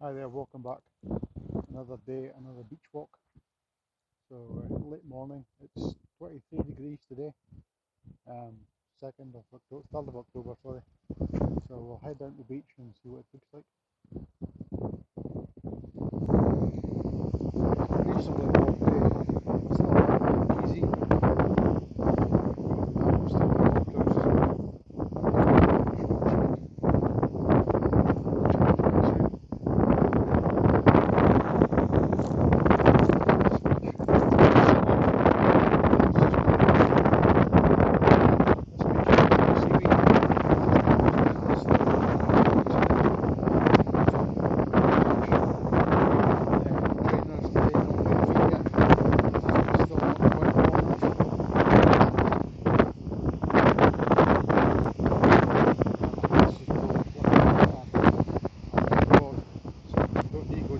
Hi there, welcome back. Another day, another beach walk. So late morning, it's 23 degrees today, 2nd of October, 3rd of October, sorry. So we'll head down to the beach and see what it looks like. Reasonably warm day, still a little bit breezy. Now still helicopters.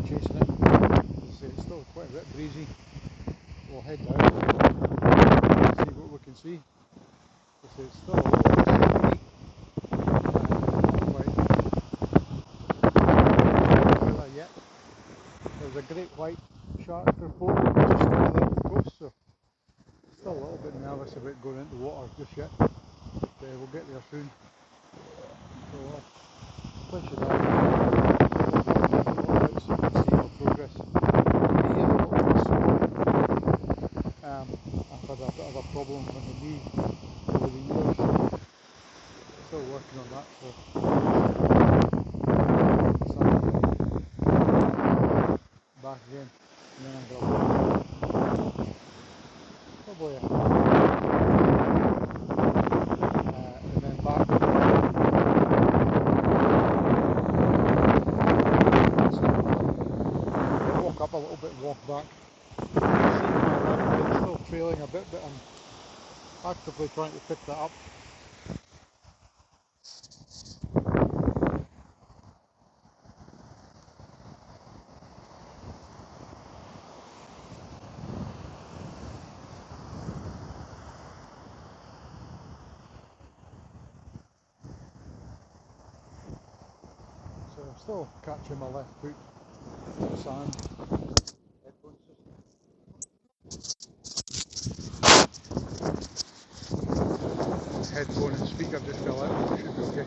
Chasing it. It's still quite a bit breezy. We'll head down and see what we can see. It's still a little bit sleepy. Not quite yet. There's a great white shark report just over there on the coast, so still a little bit nervous about going into the water just yet. But we'll get there soon. So plenty of that. So you can see our progress. I've had a bit of a problem with the knee over the years. Still working on that, back again, and then I'm going to walk probably and then back. So walk up a little bit, walk back. It's still trailing a bit, but I'm actively trying to pick that up. So I'm still catching my left foot in the sand. Headphone and speaker just fell out, it should be okay.